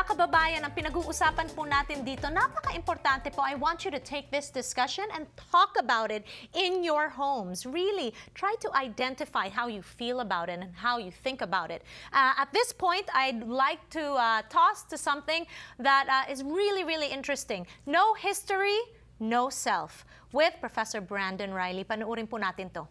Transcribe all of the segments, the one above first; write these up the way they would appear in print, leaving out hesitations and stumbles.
Mga kababayan, ang pinag-uusapan po natin dito, napaka-importante po. I want you to take this discussion and talk about it in your homes. Really, try to identify how you feel about it and how you think about it. At this point, I'd like to toss to something that is really, really interesting. Know History, Know Self with Professor Brandon Reilly. Panoorin po natin to.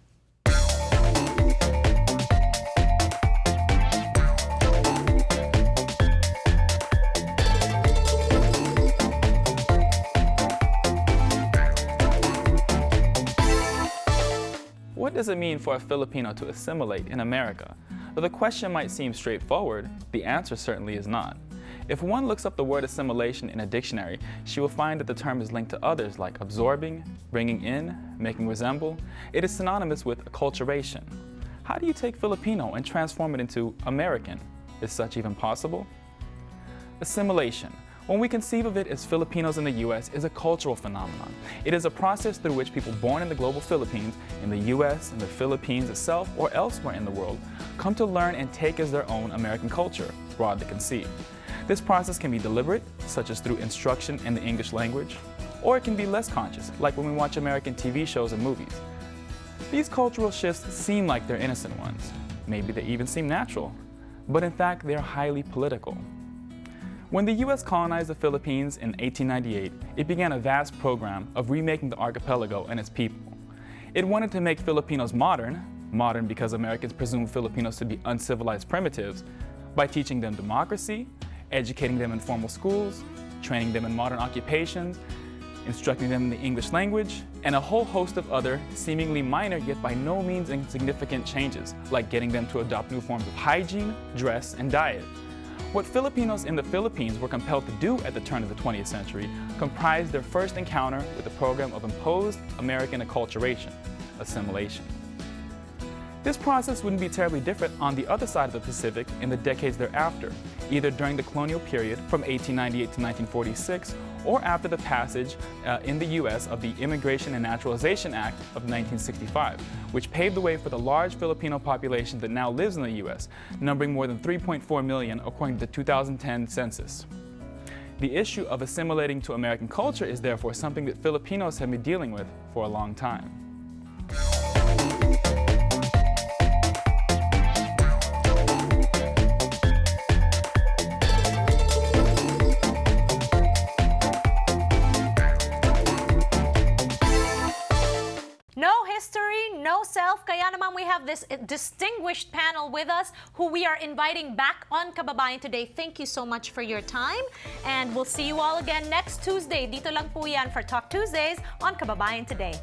What does it mean for a Filipino to assimilate in America? Though the question might seem straightforward, the answer certainly is not. If one looks up the word assimilation in a dictionary, she will find that the term is linked to others like absorbing, bringing in, making resemble. It is synonymous with acculturation. How do you take Filipino and transform it into American? Is such even possible? Assimilation, when we conceive of it as Filipinos in the U.S., is a cultural phenomenon. It is a process through which people born in the global Philippines, in the U.S., in the Philippines itself, or elsewhere in the world, come to learn and take as their own American culture, broadly conceived. This process can be deliberate, such as through instruction in the English language, or it can be less conscious, like when we watch American TV shows and movies. These cultural shifts seem like they're innocent ones. Maybe they even seem natural. But in fact, they're highly political. When the U.S. colonized the Philippines in 1898, it began a vast program of remaking the archipelago and its people. It wanted to make Filipinos modern because Americans presumed Filipinos to be uncivilized primitives, by teaching them democracy, educating them in formal schools, training them in modern occupations, instructing them in the English language, and a whole host of other seemingly minor yet by no means insignificant changes, like getting them to adopt new forms of hygiene, dress, and diet. What Filipinos in the Philippines were compelled to do at the turn of the 20th century comprised their first encounter with a program of imposed American acculturation, assimilation. This process wouldn't be terribly different on the other side of the Pacific in the decades thereafter, either during the colonial period from 1898 to 1946 or after the passage in the U.S. of the Immigration and Naturalization Act of 1965, which paved the way for the large Filipino population that now lives in the U.S., numbering more than 3.4 million according to the 2010 census. The issue of assimilating to American culture is therefore something that Filipinos have been dealing with for a long time. Know History, Know Self. Kaya naman we have this distinguished panel with us who we are inviting back on Kababayan Today. Thank you so much for your time. And we'll see you all again next Tuesday. Dito lang po yan for Talk Tuesdays on Kababayan Today.